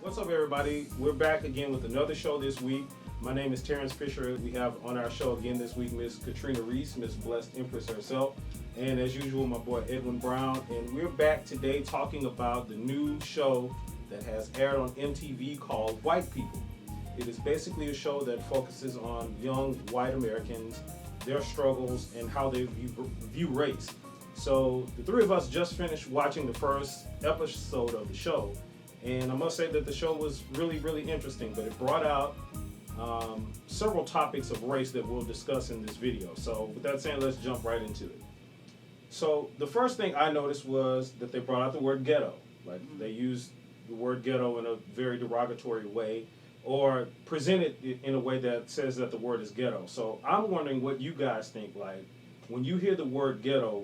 What's up, everybody? We're back again with another show this week. My name is Terrence Fisher. We have on our show again this week Miss Katrina Reese, Miss Blessed Empress herself, and as usual, my boy Edwin Brown. And we're back today talking about the new show that has aired on MTV called White People. It is basically a show that focuses on young white Americans, their struggles, and how they view race. So the three of us just finished watching the first episode of the show. And I must say that the show was really, really interesting, but it brought out several topics of race that we'll discuss in this video. So with that saying, let's jump right into it. So the first thing I noticed was that they brought out the word ghetto. Like they used the word ghetto in a very derogatory way, or presented it in a way that says that the word is ghetto. So I'm wondering what you guys think. Like when you hear the word ghetto,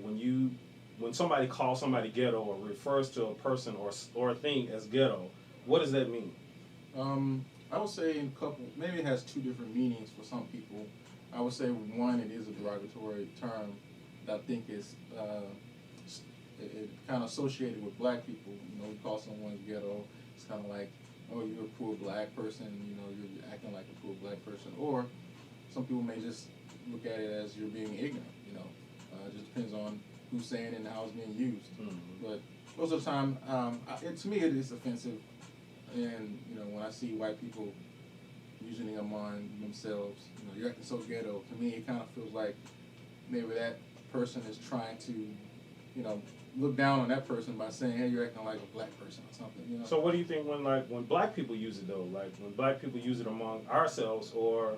when somebody calls somebody ghetto or refers to a person or a thing as ghetto, what does that mean? I would say in a couple, maybe it has two different meanings for some people. I would say one, it is a derogatory term that I think is it kind of associated with black people. You know, we call someone ghetto. It's kind of like, oh, you're a poor black person. You know, you're acting like a poor black person. Or some people may just look at it as you're being ignorant. You know, it just depends on who's saying it and how it's being used. But most of the time, to me, it is offensive. And you know, when I see white people using it among themselves, you know, you're acting so ghetto. To me, it kind of feels like maybe that person is trying to, you know, look down on that person by saying, "Hey, you're acting like a black person" or something. You know. So what do you think when black people use it though? Like when black people use it among ourselves, or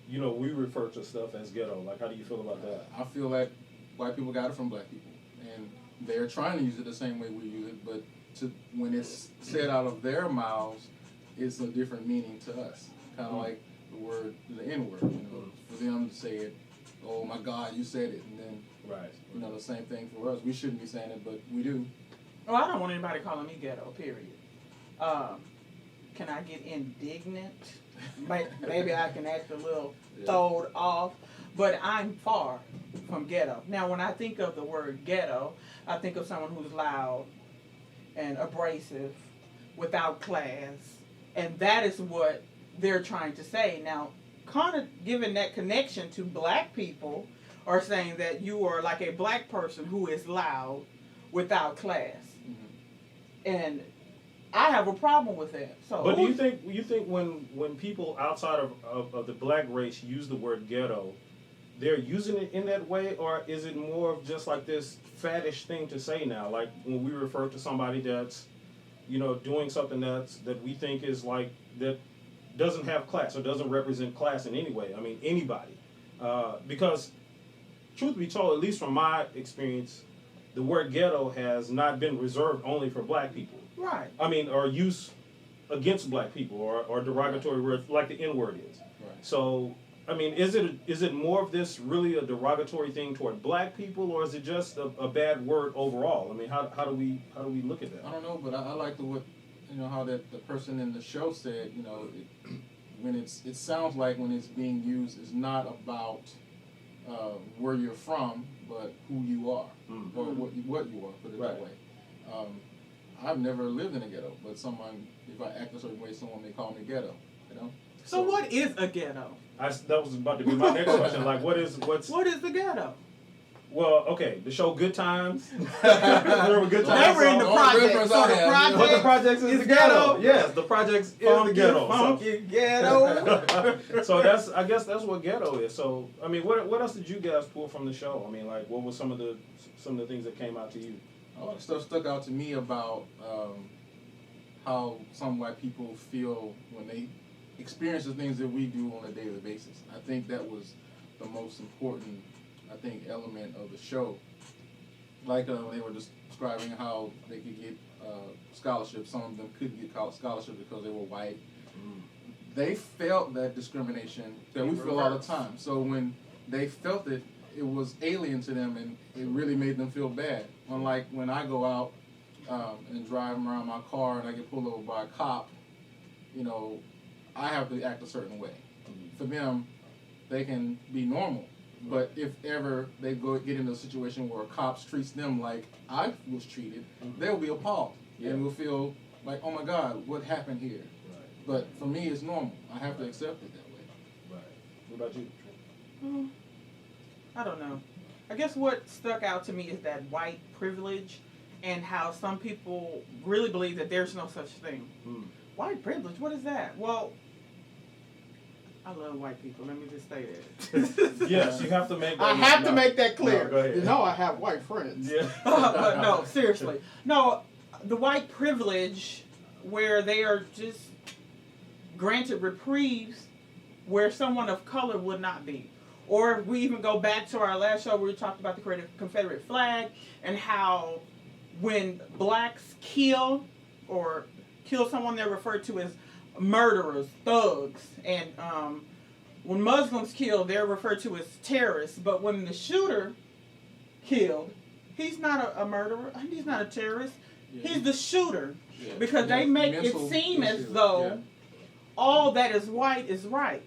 you know, we refer to stuff as ghetto. Like, how do you feel about that? I feel like white people got it from black people, and they're trying to use it the same way we use it, but when it's said out of their mouths, it's a different meaning to us. Kind of like the N-word, you know, for them to say it, oh my God, you said it, and then, right, you know, the same thing for us. We shouldn't be saying it, but we do. Oh, I don't want anybody calling me ghetto, period. Can I get indignant? Maybe I can act a little throwed off, but I'm far from ghetto. Now, when I think of the word ghetto, I think of someone who's loud and abrasive, without class, and that is what they're trying to say. Now, kind of giving that connection to black people, are saying that you are like a black person who is loud, without class, and I have a problem with that. So, but do you think when people outside of the black race use the word ghetto, they're using it in that way, or is it more of just like this faddish thing to say now? Like when we refer to somebody that's, you know, doing something that we think is like that doesn't have class or doesn't represent class in any way. I mean anybody, because truth be told, at least from my experience, the word ghetto has not been reserved only for black people. right. I mean, or use against black people or derogatory words like the N-word is. Right. So, I mean, is it more of this really a derogatory thing toward black people, or is it just a bad word overall? I mean, how do we look at that? I don't know, but I like how that the person in the show said, you know, it sounds like when it's being used, it's not about where you're from, but who you are, or what you are, put it that way. I've never lived in a ghetto, but if I act a certain way, someone may call me ghetto, you know? So what is a ghetto? That was about to be my next question. Like, what is the ghetto? Well, okay, the show Good Times. Remember Good Times? They were in the projects. So the projects is the ghetto. Yes, the projects is the ghetto. Funky ghetto. So I guess that's what ghetto is. So I mean, what else did you guys pull from the show? I mean, like, what were some of the things that came out to you? A lot of stuff stuck out to me about how some white people feel when they experience the things that we do on a daily basis. I think that was the most important, element of the show. Like they were just describing how they could get scholarships. Some of them couldn't get scholarships because they were white. They felt that discrimination that we feel all the time. So when they felt it, it was alien to them, and it really made them feel bad. Unlike when I go out and drive around my car and I get pulled over by a cop, you know, I have to act a certain way. For them, they can be normal. But if ever they get into a situation where a cop treats them like I was treated, they'll be appalled and will feel like, oh my God, what happened here? Right. But for me, it's normal. I have to accept it that way. Right. What about you? I don't know. I guess what stuck out to me is that white privilege and how some people really believe that there's no such thing. White privilege? What is that? Well, I love white people. Let me just say that. Yes, you have to make that. I have to make that clear. No, go ahead. You know I have white friends. Yeah. But no, seriously. No, the white privilege where they are just granted reprieves where someone of color would not be. Or if we even go back to our last show where we talked about the Confederate flag and how when blacks kill someone, they're referred to as murderers, thugs. And when Muslims kill, they're referred to as terrorists. But when the shooter killed, he's not a murderer. He's not a terrorist. Yeah. He's the shooter. Yeah. Because they make it seem as though all that is white is right.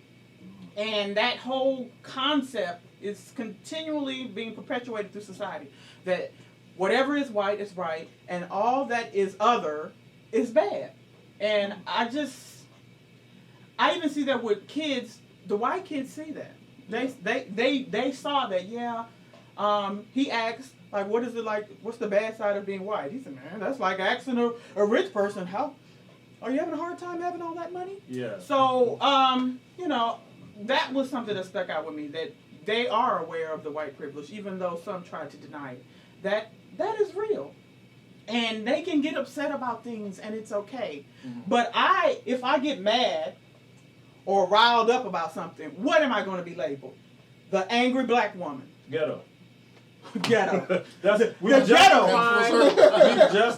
And that whole concept is continually being perpetuated through society. That whatever is white is right, and all that is other is bad. And I even see that with kids. The white kids see that. They saw that. Yeah. He asked, like, what is it like? What's the bad side of being white? He said, man, that's like asking a rich person, how are you having a hard time having all that money? Yeah. So that was something that stuck out with me, that they are aware of the white privilege, even though some try to deny it. That is real. And they can get upset about things, and it's okay. Mm-hmm. But if I get mad or riled up about something, what am I going to be labeled? The angry black woman. Ghetto. Ghetto. We just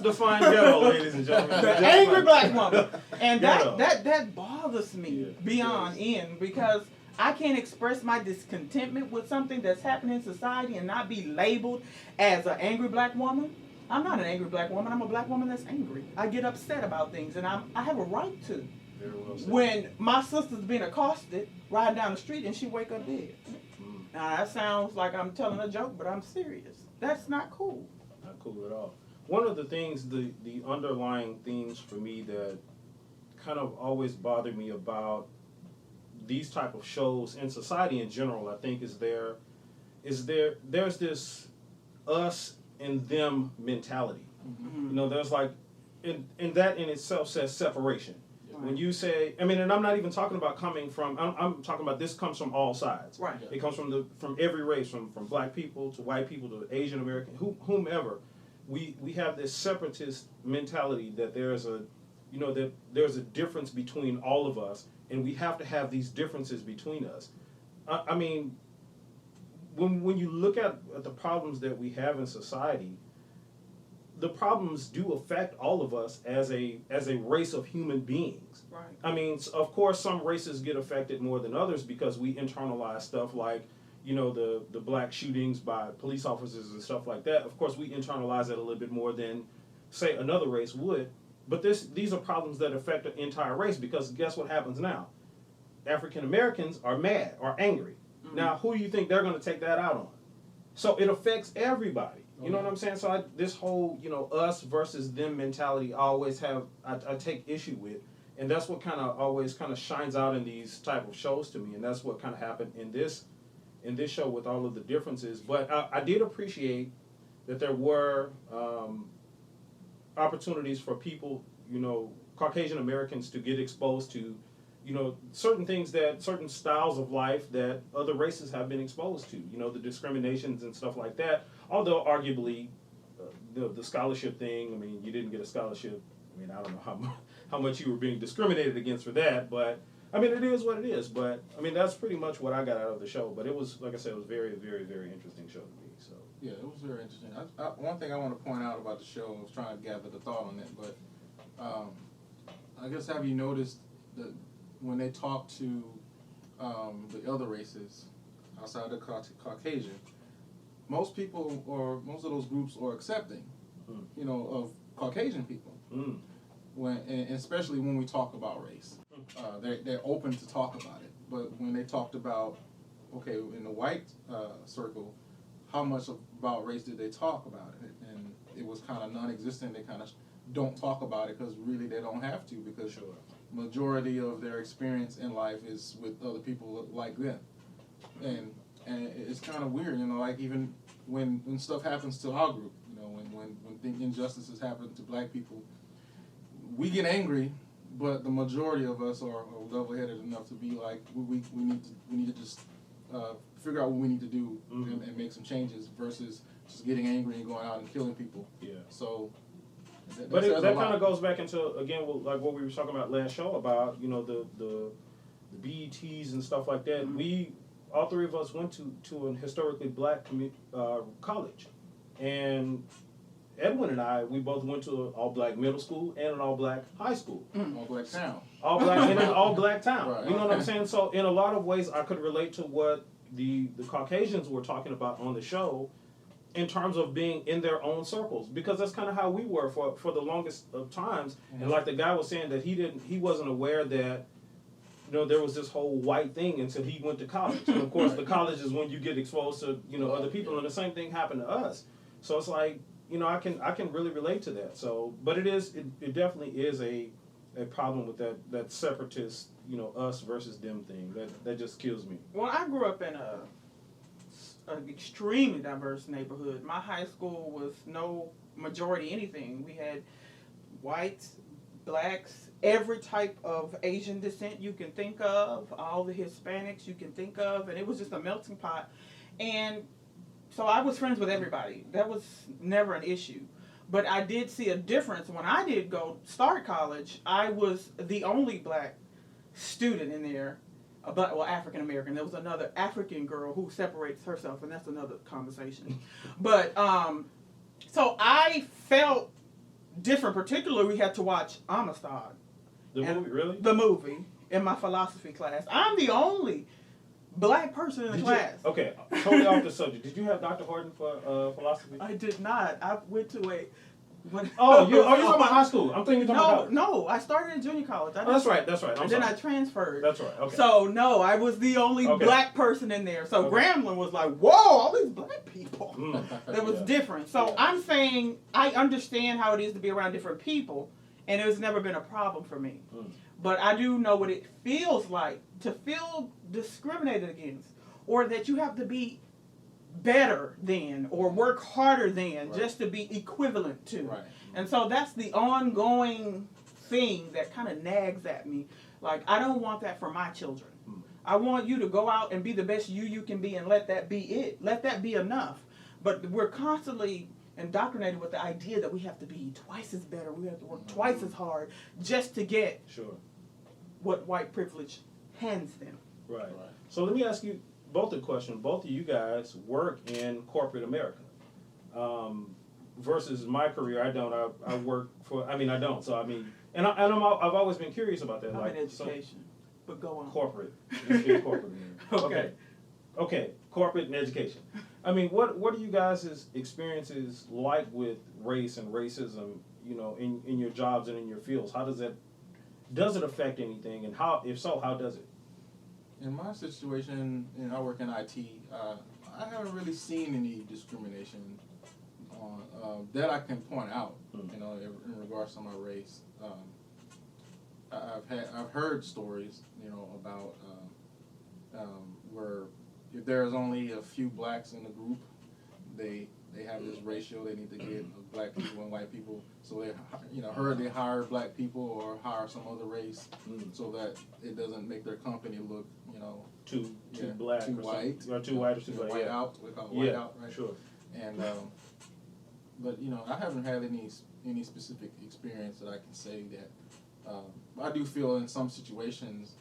defined ghetto, ladies and gentlemen. The angry black woman. And that bothers me beyond end, because I can't express my discontentment with something that's happening in society and not be labeled as an angry black woman. I'm not an angry black woman. I'm a black woman that's angry. I get upset about things, and I have a right to. Very well said. When my sister's being accosted riding down the street and she wake up dead. Now that sounds like I'm telling a joke, but I'm serious. That's not cool. Not cool at all. One of the things, the underlying themes for me that kind of always bother me about these type of shows in society in general, I think, there's this us and them mentality. Mm-hmm. You know, there's like, and that in itself says separation. Right. When you say, I mean, and I'm not even talking about coming from, I'm talking about this comes from all sides. Right. It comes from every race, from black people to white people to Asian American, whomever. We have this separatist mentality that there's a difference between all of us, and we have to have these differences between us. I mean, when you look at the problems that we have in society, the problems do affect all of us as a race of human beings. Right. I mean, of course, some races get affected more than others because we internalize stuff like, the black shootings by police officers and stuff like that. Of course, we internalize that a little bit more than, say, another race would. But these are problems that affect an entire race, because guess what happens now? African Americans are mad or angry. Mm-hmm. Now, who do you think they're going to take that out on? So it affects everybody. You know what I'm saying? So this whole, us versus them mentality I take issue with. And that's what always shines out in these type of shows to me. And that's what kind of happened in this show with all of the differences. But I did appreciate that there were opportunities for people, Caucasian Americans, to get exposed to, certain things, certain styles of life that other races have been exposed to, the discriminations and stuff like that. Although arguably, the scholarship thing, I mean, you didn't get a scholarship. I mean, I don't know how much you were being discriminated against for that, but I mean, it is what it is. But I mean, that's pretty much what I got out of the show. But it was, like I said, it was very, very, very interesting show to me. So yeah, it was very interesting. One thing I want to point out about the show, I was trying to gather the thought on it, but I guess, have you noticed that when they talk to the other races outside of Caucasian, most people, or most of those groups, are accepting, of Caucasian people. Mm. And especially when we talk about race, they're open to talk about it. But when they talked about, okay, in the white circle, how much about race did they talk about it? And it was kind of non-existent. They kind of don't talk about it because really they don't have to, because Sure. majority of their experience in life is with other people like them, and it's kind of weird, like even when stuff happens to our group, when injustices happen to black people, we get angry, but the majority of us are level-headed enough to be like, we need to just figure out what we need to do and make some changes versus just getting angry and going out and killing people. Yeah. So. But that kind of goes back into, again, like what we were talking about last show about, the BETs and stuff like that. All three of us went to an historically black college. And Edwin and I, we both went to an all-black middle school and an all-black high school. All-black town. All-black in an all-black town. Right. You know what I'm saying? So in a lot of ways, I could relate to what the Caucasians were talking about on the show, in terms of being in their own circles, because that's kind of how we were for the longest of times. And like the guy was saying, that he wasn't aware that there was this whole white thing until he went to college. And of course, the college is when you get exposed to other people, and the same thing happened to us. So it's like I can really relate to that. So, but it definitely is a problem with that separatist us versus them thing that just kills me. Well, I grew up in an extremely diverse neighborhood. My high school was no majority anything. We had whites, blacks, every type of Asian descent you can think of, all the Hispanics you can think of, and it was just a melting pot. And so I was friends with everybody. That was never an issue. But I did see a difference when I did start college. I was the only black student in there. African American. There was another African girl who separates herself, and that's another conversation. But so I felt different. Particularly, we had to watch Amistad. The movie, really? The movie in my philosophy class. I'm the only black person in the class. Okay, totally off the subject. Did you have Dr. Horton for philosophy? I did not. I went to a. You're talking about high school. I'm thinking you're talking about. No, I started in junior college. That's right. Then I transferred. That's right. Okay. So no, I was the only black person in there. So Grambling was like, whoa, all these black people. That was different. So I'm saying I understand how it is to be around different people, and it's never been a problem for me. But I do know what it feels like to feel discriminated against, or that you have to be better than or work harder than just to be equivalent to. Right. And so that's the ongoing thing that kind of nags at me. Like, I don't want that for my children. I want you to go out and be the best you can be, and let that be it. Let that be enough. But we're constantly indoctrinated with the idea that we have to be twice as better. We have to work twice as hard just to get what white privilege hands them. Right. So let me ask you both a question. Both of you guys work in corporate America. Versus my career, I don't. I work for. I don't. So and I've always been curious about that. I'm in education, but go on. Corporate. Let's get corporate. Okay. Corporate and education. What are you guys' experiences like with race and racism? In your jobs and in your fields. How does it affect anything? And if so, how does it? In my situation, I work in IT. I haven't really seen any discrimination on that I can point out. In regards to my race. I've heard stories, about where if there's only a few blacks in the group, they have this ratio. They need to get black people and white people. So they hire black people or hire some other race, so that it doesn't make their company look, too black, too white, or too white, or too white out. We call it white out, right? Sure. And but I haven't had any specific experience that I can say that. I do feel in some situations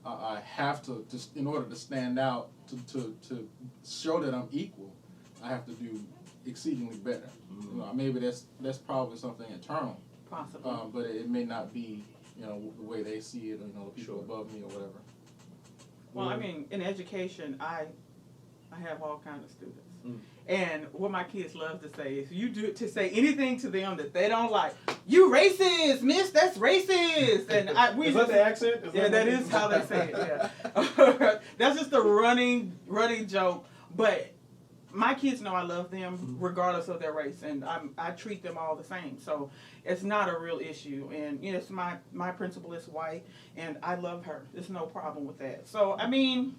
I have to in order to stand out, to show that I'm equal, I have to do exceedingly better. Maybe that's probably something internal. Possibly. But it may not be, the way they see it, or the people above me or whatever. Well, in education, I have all kinds of students. And what my kids love to say is, to say anything to them that they don't like, you racist, miss, that's racist. And is that the accent? That is how they say it, yeah. That's just a running joke. But my kids know I love them regardless of their race, and I treat them all the same. So it's not a real issue. And you know, it's my principal is white, and I love her. There's no problem with that. So I mean,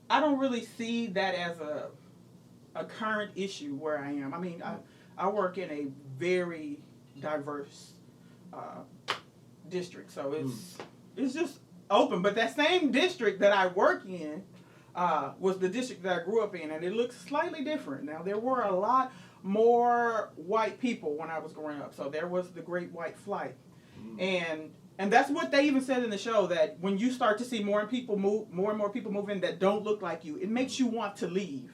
I don't really see that as a current issue where I am. I mean, I work in a very diverse district, so it's just open. But that same district that I work in was the district that I grew up in, and it looks slightly different. Now, there were a lot more white people when I was growing up, so there was the Great White Flight, and that's what they even said in the show, that when you start to see more and more people move in that don't look like you, it makes you want to leave.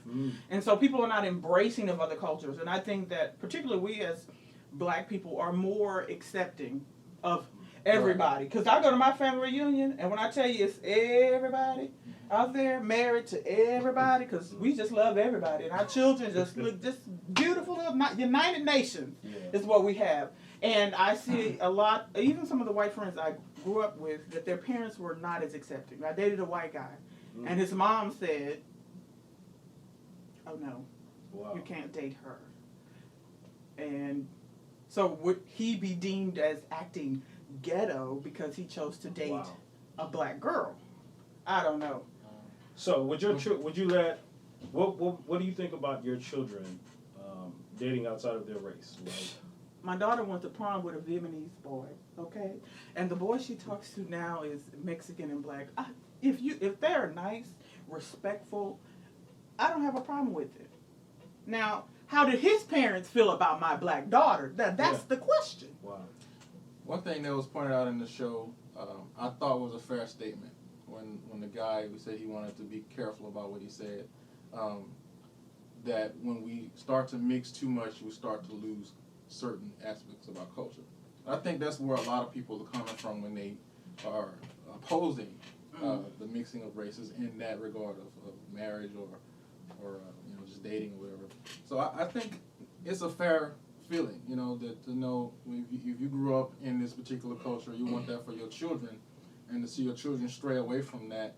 And so people are not embracing of other cultures, and I think that particularly we as black people are more accepting of everybody. Because I go to my family reunion, and when I tell you it's everybody out there married to everybody, because we just love everybody, and our children just look just beautiful. United Nations is what we have. And I see a lot, even some of the white friends I grew up with, that their parents were not as accepting. I dated a white guy, and his mom said, "Oh no, you can't date her." And so would he be deemed as acting ghetto because he chose to date a black girl? I don't know. So would you let what do you think about your children dating outside of their race? Like, my daughter went to prom with a Vietnamese boy, okay? And the boy she talks to now is Mexican and black. If they're nice, respectful, I don't have a problem with it. Now, how did his parents feel about my black daughter? That's the question. Wow. One thing that was pointed out in the show, I thought was a fair statement when the guy who said he wanted to be careful about what he said, that when we start to mix too much, we start to lose certain aspects of our culture. I think that's where a lot of people are coming from when they are opposing the mixing of races in that regard of marriage or just dating or whatever. So I think it's a fair feeling, that to know if you grew up in this particular culture, you want that for your children, and to see your children stray away from that,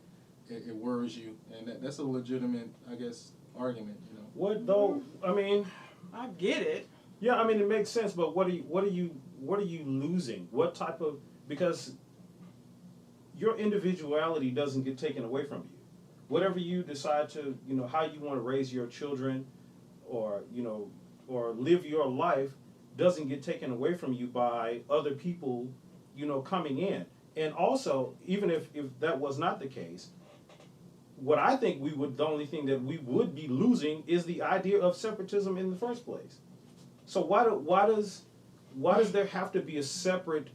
it worries you, and that's a legitimate, I guess, argument. What though? I mean, I get it. Yeah, I mean it makes sense, but what are you losing? What type of, because your individuality doesn't get taken away from you. Whatever you decide to, how you want to raise your children, or live your life, doesn't get taken away from you by other people, coming in. And also, even if that was not the case, what I think the only thing that we would be losing is the idea of separatism in the first place. So why does there have to be a separate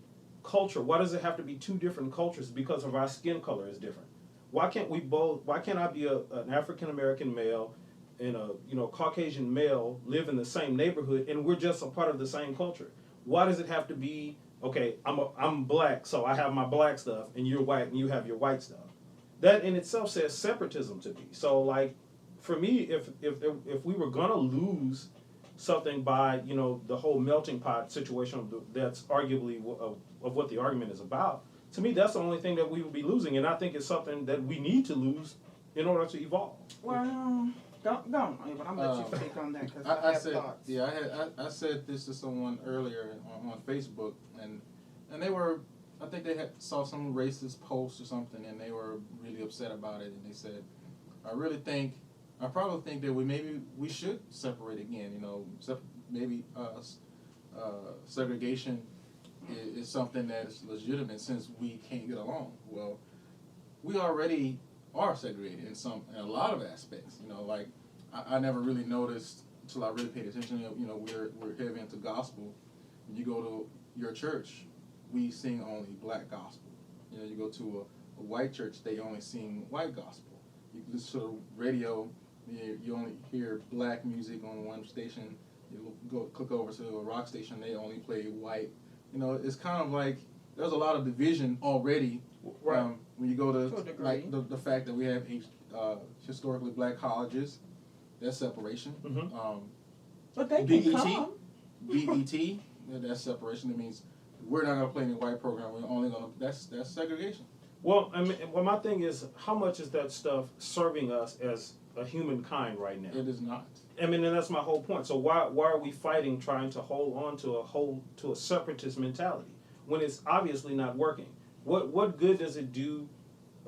culture? Why does it have to be two different cultures because of our skin color is different? Why can't I be an African American male and a Caucasian male live in the same neighborhood and we're just a part of the same culture? Why does it have to be, okay, I'm black, so I have my black stuff, and you're white and you have your white stuff? That in itself says separatism to me. So like, for me, if we were gonna lose something by the whole melting pot situation that's arguably of what the argument is about, to me that's the only thing that we would be losing, and I think it's something that we need to lose in order to evolve. Well, don't, but I'm gonna let you speak on that because I have thoughts. Yeah, I said this to someone earlier on Facebook, and they were, I think they saw some racist post or something, and they were really upset about it, and they said, I probably think that we should separate again. Maybe segregation is something that is legitimate since we can't get along. Well, we already are segregated in a lot of aspects. Like I never really noticed until I really paid attention. We're heavy into gospel. When you go to your church, we sing only black gospel. You go to a white church, they only sing white gospel. You listen to the radio, you only hear black music on one station. You click over to a rock station, they only play white. It's kind of like there's a lot of division already. Right. When you go to like the fact that we have historically black colleges, that's separation. Mm-hmm. But they can come. BET, that's separation. That means we're not gonna play any white program. We're only gonna that's segregation. Well, my thing is, how much is that stuff serving us as a humankind right now. It is not. I mean, and that's my whole point. So why are we fighting, trying to hold on to a separatist mentality when it's obviously not working? What good does it do?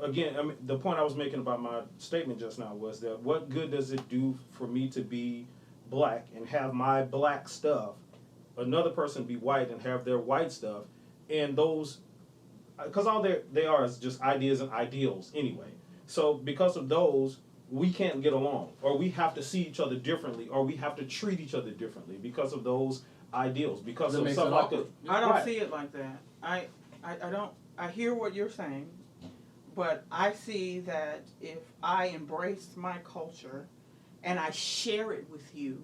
Again, I mean, the point I was making about my statement just now was that what good does it do for me to be black and have my black stuff, another person be white and have their white stuff, and those, because all they are is just ideas and ideals anyway. So because of those, we can't get along, or we have to see each other differently, or we have to treat each other differently because of those ideals, because of something like that. I don't Right. see it like that. I don't. I hear what you're saying, but I see that if I embrace my culture and I share it with you,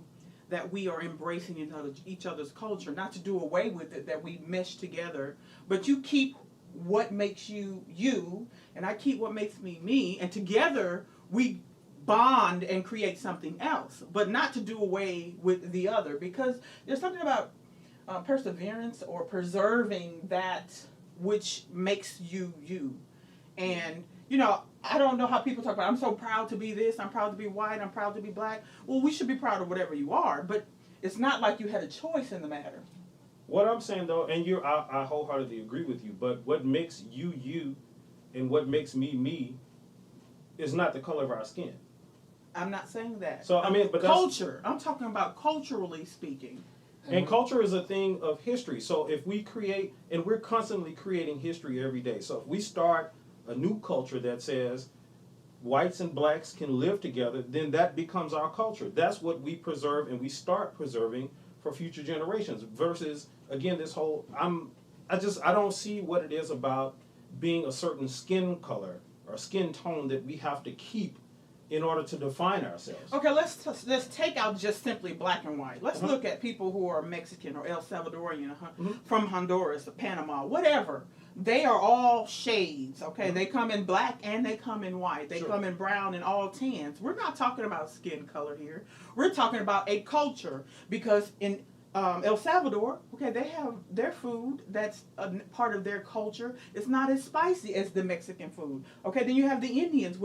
that we are embracing each other's culture, not to do away with it, that we mesh together, but you keep what makes you you, and I keep what makes me me, and together we bond and create something else, but not to do away with the other, because there's something about perseverance or preserving that which makes you you. And I don't know how people talk about, I'm so proud to be this, I'm proud to be white, I'm proud to be black. Well, we should be proud of whatever you are, but it's not like you had a choice in the matter. What I'm saying though, and I wholeheartedly agree with you, but what makes you you and what makes me me is not the color of our skin. I'm not saying that. So, I mean, but that's- culture. I'm talking about culturally speaking. And culture is a thing of history. So if we create, and we're constantly creating history every day. So if we start a new culture that says whites and blacks can live together, then that becomes our culture. That's what we preserve and we start preserving for future generations. Versus, again, this whole, I don't see what it is about being a certain skin color or skin tone that we have to keep in order to define ourselves. Okay, let's take out just simply black and white. Let's look at people who are Mexican or El Salvadorian, from Honduras or Panama, whatever. They are all shades, okay? They come in black and they come in white. They come in brown and all tans. We're not talking about skin color here. We're talking about a culture, because in El Salvador, okay, they have their food that's a part of their culture. It's not as spicy as the Mexican food. Okay, then you have the Indians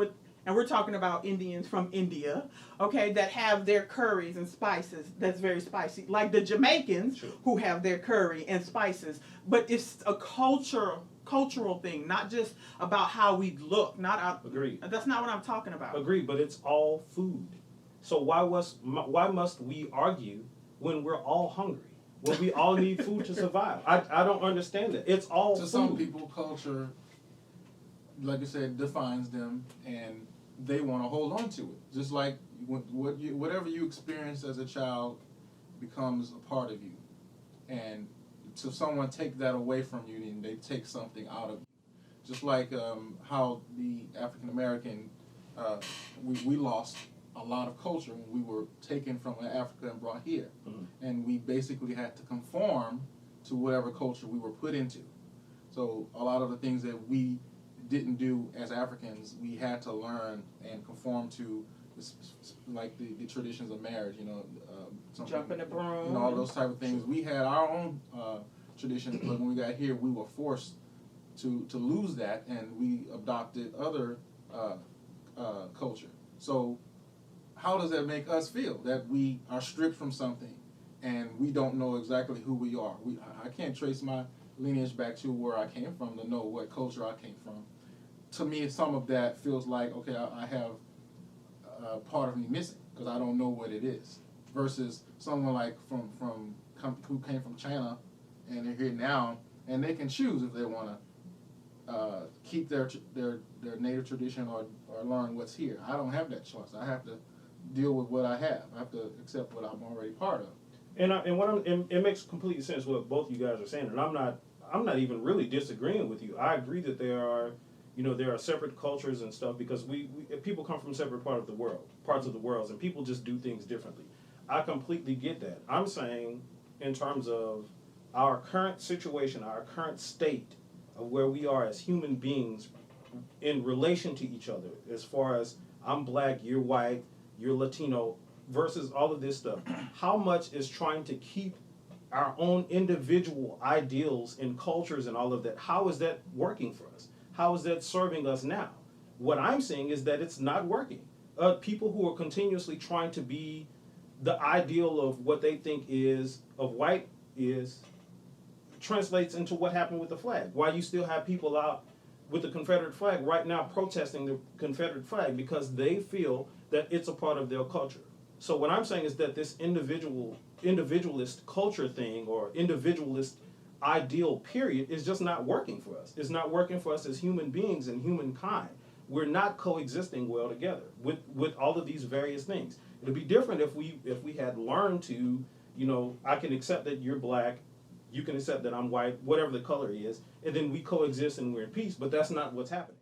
and we're talking about Indians from India, okay, that have their curries and spices that's very spicy. Like the Jamaicans, who have their curry and spices. But it's a cultural thing, not just about how we look. Agreed. That's not what I'm talking about. Agreed, but it's all food. So why must we argue when we're all hungry? When we all need food to survive? I don't understand that. It's all food. To some people, culture, like you said, defines them, and they want to hold on to it. Just like whatever you experienced as a child becomes a part of you. And to someone take that away from you, then they take something out of you. Just like how the African American, we lost a lot of culture when we were taken from Africa and brought here. And we basically had to conform to whatever culture we were put into. So a lot of the things that we didn't do as Africans, we had to learn and conform to, like the traditions of marriage, Jumping the broom, all those type of things. We had our own traditions, but when we got here, we were forced to lose that, and we adopted other culture. So how does that make us feel, that we are stripped from something and we don't know exactly who we are? I can't trace my lineage back to where I came from to know what culture I came from. To me, some of that feels like, okay, I have part of me missing because I don't know what it is. Versus someone like who came from China and they're here now, and they can choose if they want to keep their native tradition or learn what's here. I don't have that choice. I have to deal with what I have. I have to accept what I'm already part of. And it makes complete sense what both you guys are saying, and I'm not even really disagreeing with you. I agree that there are separate cultures and stuff, because we people come from separate parts of the world, and people just do things differently. I completely get that. I'm saying in terms of our current situation, our current state of where we are as human beings in relation to each other, as far as I'm black, you're white, you're Latino, versus all of this stuff. How much is trying to keep our own individual ideals and cultures and all of that, how is that working for us? How is that serving us now? What I'm seeing is that it's not working. people who are continuously trying to be the ideal of what they think is of white is translates into what happened with the flag. Why you still have people out with the Confederate flag right now protesting the Confederate flag because they feel that it's a part of their culture. So what I'm saying is that this individualist culture thing or individualist ideal period is just not working for us. It's not working for us as human beings and humankind. We're not coexisting well together with all of these various things. It'd be different if we had learned to, I can accept that you're black, you can accept that I'm white, whatever the color is, and then we coexist and we're in peace, but that's not what's happening.